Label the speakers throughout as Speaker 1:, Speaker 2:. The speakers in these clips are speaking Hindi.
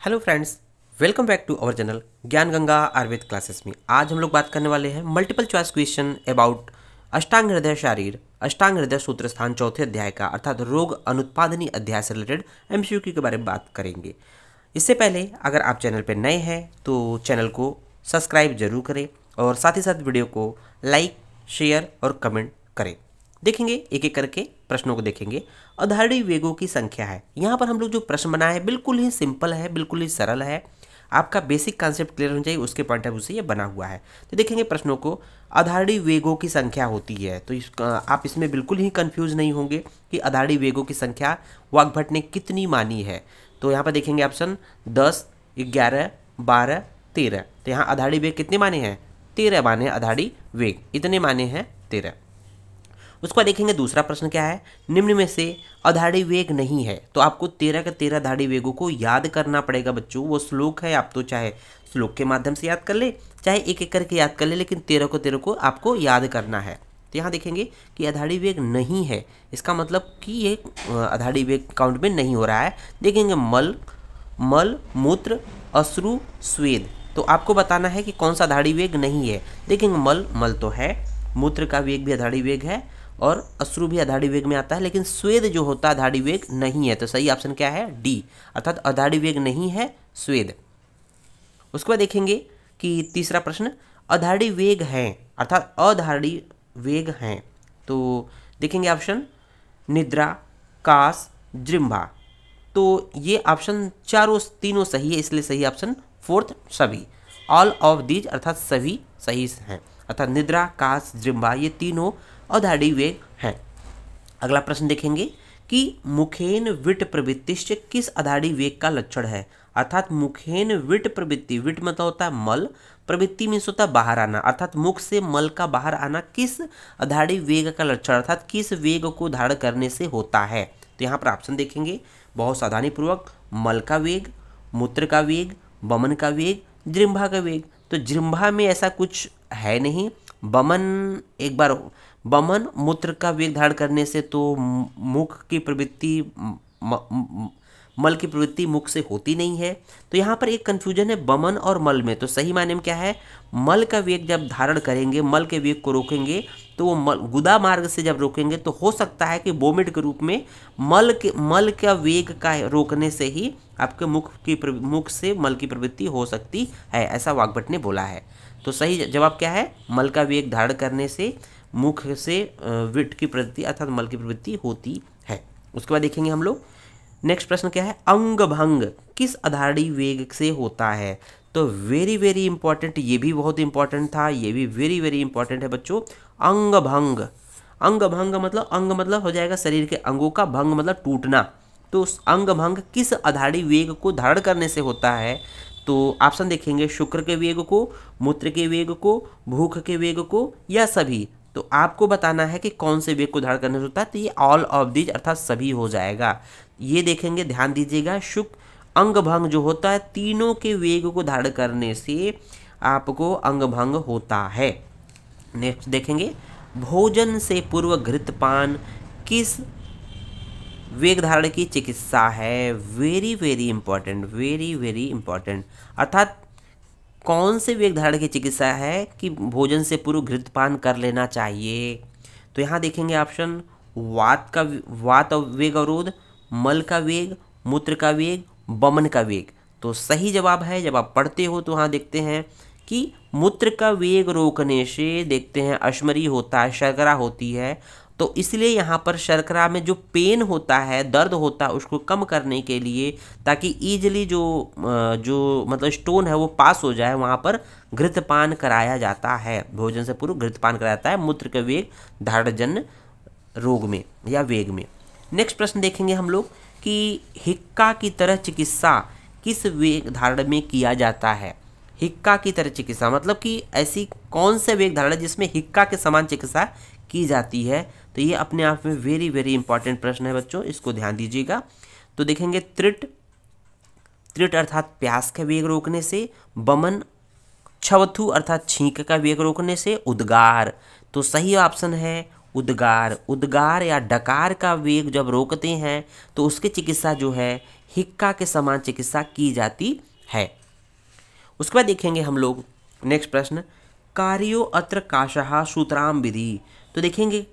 Speaker 1: Hello friends, welcome back to our channel Gyan Ganga Ayurveda classes में। आज हम लोग बात करने वाले हैं मल्टीपल चॉइस क्वेश्चन अबाउट अष्टांग हृदय शारीर अष्टांग हृदय सूत्र स्थान चौथे अध्याय का अर्थात रोग अनुत्पादनी अध्याय से रिलेटेड एमसीक्यू के बारे में बात करेंगे। इससे पहले अगर आप चैनल पर नए हैं तो चैनल को सब्सक्राइब जरूर करें और साथ ही साथ वीडियो को लाइक, शेयर और कमेंट करें। देखेंगे एक एक करके प्रश्नों को देखेंगे। अधारणी वेगों की संख्या है। यहाँ पर हम लोग जो प्रश्न बनाए हैं बिल्कुल ही सिंपल है, बिल्कुल ही सरल है। आपका बेसिक कॉन्सेप्ट क्लियर होना चाहिए, उसके पॉइंट ऑफ व्यू से ये बना हुआ है। तो देखेंगे प्रश्नों को। अधारणी वेगों की संख्या होती है तो आप इसमें बिल्कुल ही कंफ्यूज नहीं होंगे कि अधारणी वेगों की संख्या वाग्भट ने कितनी मानी है। तो यहाँ पर देखेंगे ऑप्शन 10, 11, 12, 13। तो यहाँ अधारणी वेग कितने माने हैं? 13 माने अधारणी वेग, इतने माने हैं 13। उसके बाद देखेंगे दूसरा प्रश्न क्या है। निम्न में से अधारणी वेग नहीं है, तो आपको 13 के 13 अधारणी वेगों को याद करना पड़ेगा बच्चों। वो श्लोक है, आप तो चाहे श्लोक के माध्यम से याद कर ले, चाहे एक एक करके याद कर ले, लेकिन 13 को 13 को आपको याद करना है। तो यहाँ देखेंगे कि अधारणी वेग नहीं है, इसका मतलब कि ये अधारणी वेग काउंट में नहीं हो रहा है। देखेंगे मल, मूत्र, अश्रु, स्वेद। तो आपको बताना है कि कौन सा अधारणी वेग नहीं है। देखेंगे मल तो है, मूत्र का वेग भी अधारणी वेग है और अश्रु भी अधारणी वेग में आता है, लेकिन स्वेद जो होता है अधारणी वेग नहीं है। तो सही ऑप्शन क्या है? डी, अर्थात अधारणी वेग नहीं है स्वेद। उसके बाद देखेंगे कि तीसरा प्रश्न अधारणी वेग हैं अर्थात अधारणी वेग हैं। तो देखेंगे ऑप्शन निद्रा, कास, जृंभा। तो ये ऑप्शन तीनों सही है, इसलिए सही ऑप्शन फोर्थ सभी, ऑल ऑफ दीज अर्थात सभी सही हैं। अर्थात निद्रा, कास, जृंभा ये तीनों अधारणी वेग हैं। अगला प्रश्न देखेंगे कि मुखेन विट प्रवृत्तिश्च किस अधारणी वेग का लक्षण है। अर्थात मुखेन विट प्रवृत्ति, विट मतलब होता है मल, प्रवृत्ति मीन्स होता है बाहर आना, अर्थात मुख से मल का बाहर आना किस अधारणी वेग का लक्षण अर्थात किस वेग को धारण करने से होता है। तो यहाँ पर ऑप्शन देखेंगे बहुत सावधानी पूर्वक। मल का वेग, मूत्र का वेग, वमन का वेग, जृंभा का वेग। तो जृंभा में ऐसा कुछ है नहीं। वमन मूत्र का वेग धारण करने से तो मुख की प्रवृत्ति मल की प्रवृत्ति मुख से होती नहीं है। तो यहाँ पर एक कंफ्यूजन है वमन और मल में। तो सही मायने में क्या है? मल का वेग जब धारण करेंगे, मल के वेग को रोकेंगे, तो वो गुदा मार्ग से जब रोकेंगे तो हो सकता है कि वोमिट के रूप में मल का वेग का रोकने से ही आपके मुख से मल की प्रवृत्ति हो सकती है, ऐसा वाग्भट ने बोला है। तो सही जवाब क्या है? मल का वेग धारण करने से मुख से विट की प्रवृत्ति अर्थात मल की प्रवृत्ति होती है। उसके बाद देखेंगे हम लोग नेक्स्ट प्रश्न क्या है। अंग भंग किस अधारणी वेग से होता है। तो वेरी वेरी इंपॉर्टेंट, ये भी बहुत इंपॉर्टेंट था, ये भी वेरी वेरी इंपॉर्टेंट है बच्चों। अंग भंग, अंग भंग मतलब अंग मतलब हो जाएगा शरीर के अंगों का, भंग मतलब टूटना। तो उस अंग भंग किस अधारणी वेग को धारण करने से होता है। तो ऑप्शन देखेंगे शुक्र के वेग को, मूत्र के वेग को, भूख के वेग को या सभी। तो आपको बताना है कि कौन से वेग को धारण करने से होता है। तो ये ऑल ऑफ दीज अर्थात सभी हो जाएगा। ये देखेंगे, ध्यान दीजिएगा, अंग भंग जो होता है तीनों के वेग को धारण करने से आपको अंग भंग होता है। नेक्स्ट देखेंगे भोजन से पूर्व घृतपान किस वेग धारण की चिकित्सा है। Very very important, very very important. अर्थात कौन से वेग धारण की चिकित्सा है कि भोजन से पूर्व घृतपान कर लेना चाहिए। तो यहाँ देखेंगे ऑप्शन वात वेग अवरोध, मल का वेग, मूत्र का वेग, वमन का वेग। तो सही जवाब है, जब आप पढ़ते हो तो वहाँ देखते हैं कि मूत्र का वेग रोकने से देखते हैं अश्मरी होता है, शर्करा होती है। तो इसलिए यहाँ पर शर्करा में जो पेन होता है, दर्द होता है, उसको कम करने के लिए ताकि ईजिली जो मतलब स्टोन है वो पास हो जाए, वहाँ पर घृतपान कराया जाता है। भोजन से पूर्व घृतपान कराया जाता है मूत्र के वेग धारणजन्य रोग में या वेग में। नेक्स्ट प्रश्न देखेंगे हम लोग कि हिक्का की तरह चिकित्सा किस वेग धारण में किया जाता है। हिक्का की तरह चिकित्सा मतलब कि ऐसी कौन से वेग धारण जिसमें हिक्का के समान चिकित्सा की जाती है। तो ये अपने आप में वेरी वेरी इंपॉर्टेंट प्रश्न है बच्चों, इसको ध्यान दीजिएगा। तो देखेंगे त्रिट अर्थात प्यास का वेग रोकने से, वमन छवथु अर्थात छींक का वेग रोकने से, उद्गार। तो सही ऑप्शन है उद्गार। उद्गार या डकार का वेग जब रोकते हैं तो उसकी चिकित्सा जो है हिक्का के समान चिकित्सा की जाती है। उसके बाद देखेंगे हम लोग नेक्स्ट प्रश्न, कार्यो अत्र काशः सूत्राम विधि। तो देखेंगे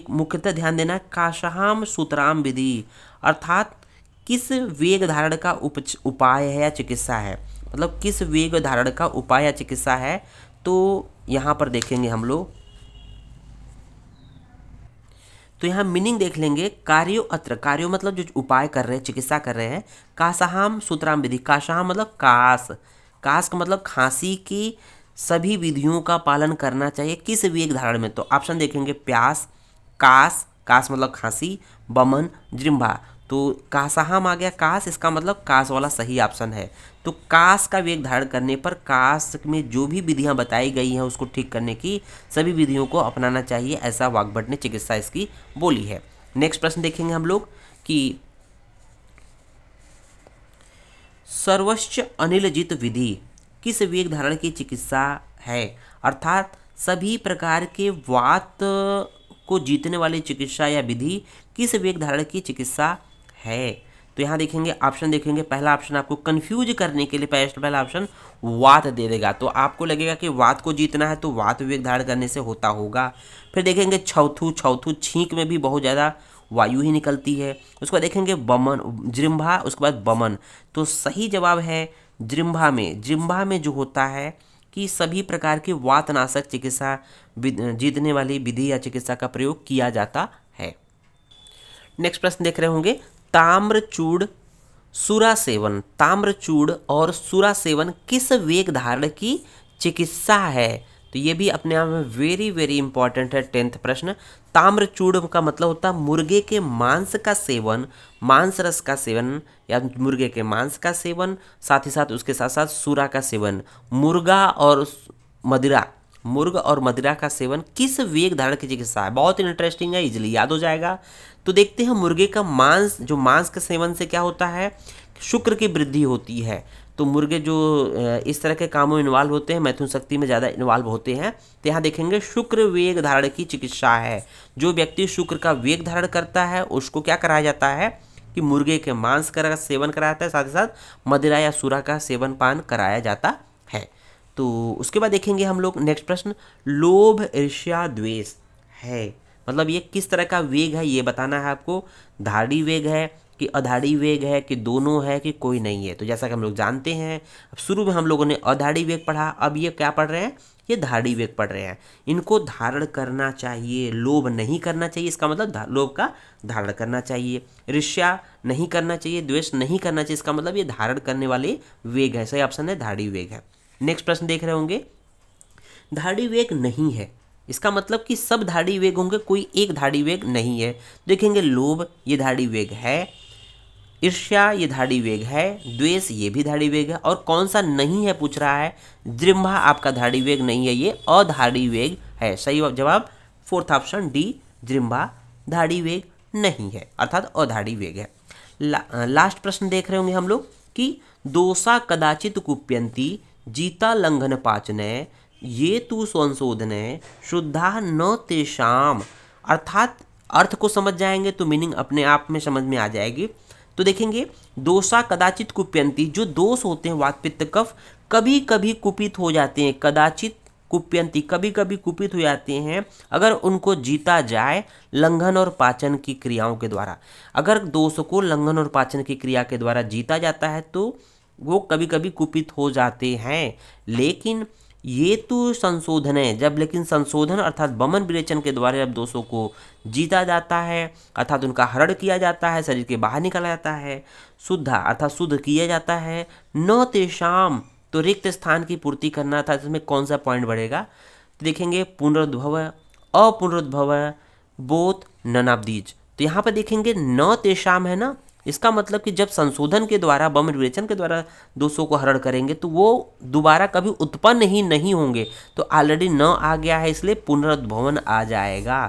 Speaker 1: मुख्यतः ध्यान देना, काशहाम सूत्राम विधि अर्थात किस वेग धारण का उपाय है या चिकित्सा है, मतलब किस वेग धारण का उपाय या चिकित्सा है। तो यहाँ पर देखेंगे हम लोग, तो यहाँ मीनिंग देख लेंगे, कार्यो अत्र, कार्यो मतलब जो उपाय कर रहे हैं, चिकित्सा कर रहे हैं, काशहाम सूत्राम विधि, काशहाम मतलब कास, कास का मतलब खांसी की सभी विधियों का पालन करना चाहिए किस वेग धारण में। तो ऑप्शन देखेंगे, प्यास, कास, कास मतलब खांसी, बमन, जृंभा। तो काशहाम आ गया कास, इसका मतलब कास वाला सही ऑप्शन है। तो कास का वेग धारण करने पर कास में जो भी विधियां बताई गई हैं उसको ठीक करने की सभी विधियों को अपनाना चाहिए, ऐसा वाग्भट ने चिकित्सा इसकी बोली है। नेक्स्ट प्रश्न देखेंगे हम लोग कि सर्वोच्च अनिलजित विधि किस वेग धारण की चिकित्सा है, अर्थात सभी प्रकार के वात को जीतने वाली चिकित्सा या विधि किस वेग धारण की चिकित्सा है। तो यहाँ देखेंगे ऑप्शन देखेंगे, पहला ऑप्शन आपको कंफ्यूज करने के लिए पहला ऑप्शन वात दे देगा, तो आपको लगेगा कि वात को जीतना है तो वात वेग धारण करने से होता होगा। फिर देखेंगे छौथू, छौथू छींक में भी बहुत ज़्यादा वायु ही निकलती है। उसके बाद देखेंगे बमन, जृंभा, उसके बाद बमन। तो सही जवाब है जृंभा में, जृंभा में जो होता है कि सभी प्रकार के वातनाशक चिकित्सा जीतने वाली विधि या चिकित्सा का प्रयोग किया जाता है। नेक्स्ट प्रश्न देख रहे होंगे, ताम्रचूड़ सुरा सेवन, ताम्रचूड़ और सुरा सेवन किस वेग धारण की चिकित्सा है। तो ये भी अपने आप में वेरी वेरी इंपॉर्टेंट है। 10th प्रश्न, ताम्रचूड़ का मतलब होता है मुर्गे के मांस का सेवन, मांस रस का सेवन या मुर्गे के मांस का सेवन, साथ ही साथ उसके साथ साथ सूरा का सेवन। मुर्गा और मदिरा, मुर्ग और मदिरा का सेवन किस वेग धारण की चिकित्सा है। बहुत इंटरेस्टिंग है, इजीली याद हो जाएगा। तो देखते हैं मुर्गे का मांस, जो मांस के सेवन से क्या होता है, शुक्र की वृद्धि होती है। तो मुर्गे जो इस तरह के कामों में इन्वॉल्व होते हैं, मैथुन शक्ति में ज़्यादा इन्वॉल्व होते हैं। तो यहाँ देखेंगे शुक्र वेग धारण की चिकित्सा है। जो व्यक्ति शुक्र का वेग धारण करता है उसको क्या कराया जाता है कि मुर्गे के मांस का सेवन कराया जाता है, साथ ही साथ मदिरा या सूरा का सेवन पान कराया जाता है। तो उसके बाद देखेंगे हम लोग नेक्स्ट प्रश्न, लोभ ईर्ष्या द्वेष है, मतलब ये किस तरह का वेग है ये बताना है आपको। धाड़ी वेग है कि अधाड़ी वेग है कि दोनों है कि कोई नहीं है। तो जैसा कि हम लोग जानते हैं, अब शुरू में हम लोगों ने अधाड़ी वेग पढ़ा, अब ये क्या पढ़ रहे हैं, ये धाड़ी वेग पढ़ रहे हैं। इनको धारण करना चाहिए, लोभ नहीं करना चाहिए, इसका मतलब लोभ का धारण करना चाहिए। ईर्ष्या नहीं करना चाहिए, द्वेष नहीं करना चाहिए, इसका मतलब ये धारण करने वाले वेग है। सही ऑप्शन है धाड़ी वेग है। नेक्स्ट प्रश्न देख रहे होंगे, धाड़ी वेग नहीं है, इसका मतलब कि सब धाड़ी वेग होंगे, कोई एक धाड़ी वेग नहीं है। देखेंगे लोभ ये धाड़ी वेग है, ईर्ष्या ये धाड़ी वेग है, द्वेष ये भी धाड़ी वेग है, और कौन सा नहीं है पूछ रहा है, जृंभा आपका धाड़ी वेग नहीं है, ये अधाड़ी वेग है। सही जवाब 4th ऑप्शन डी, जृंभा धाड़ी वेग नहीं है, अर्थात अधाड़ी वेग है। लास्ट प्रश्न देख रहे होंगे हम लोग कि दोषा कदाचित कुप्यंती जीता लंघन पाचने ये तू संशोधने शुद्धा न तेषाम, अर्थात अर्थ को समझ जाएंगे तो मीनिंग अपने आप में समझ में आ जाएगी। तो देखेंगे दोषा कदाचित कुप्यंती, जो दोष होते हैं वात पित्त कफ कभी कभी कुपित हो जाते हैं, कदाचित कुप्यंती कभी कभी कुपित हो जाते हैं अगर उनको जीता जाए लंघन और पाचन की क्रियाओं के द्वारा। अगर दोष को लंघन और पाचन की क्रिया के द्वारा जीता जाता है तो वो कभी कभी कुपित हो जाते हैं। लेकिन ये तो संशोधन है, जब लेकिन संशोधन अर्थात बमन विरेचन के द्वारा जब दोषों को जीता जाता है, अर्थात उनका हरण किया जाता है, शरीर के बाहर निकाला जाता है, शुद्धा अर्थात शुद्ध किया जाता है, न तेषाम तो रिक्त स्थान की पूर्ति करना था। इसमें कौन सा पॉइंट बढ़ेगा, तो देखेंगे पुनरुद्भव, अपुनरुद्भव, बोथ, ननाब्दीज। तो यहाँ पर देखेंगे न तेषाम है ना, इसका मतलब कि जब संशोधन के द्वारा बमन विरेचन के द्वारा दोषों को हरण करेंगे तो वो दोबारा कभी उत्पन्न ही नहीं होंगे। तो ऑलरेडी न आ गया है इसलिए पुनरुद्भवन आ जाएगा।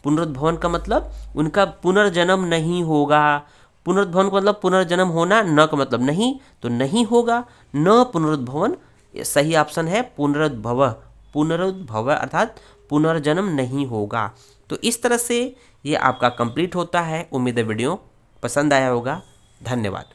Speaker 1: पुनरुद्भवन का मतलब उनका पुनर्जन्म नहीं होगा। पुनरुद्भवन का मतलब पुनर्जन्म होना, न का मतलब नहीं, तो नहीं होगा, न पुनरुद्भवन सही ऑप्शन है पुनरुद्भव, पुनरुद्भव अर्थात पुनर्जन्म नहीं होगा। तो इस तरह से ये आपका कंप्लीट होता है। उम्मीद है वीडियो पसंद आया होगा। धन्यवाद।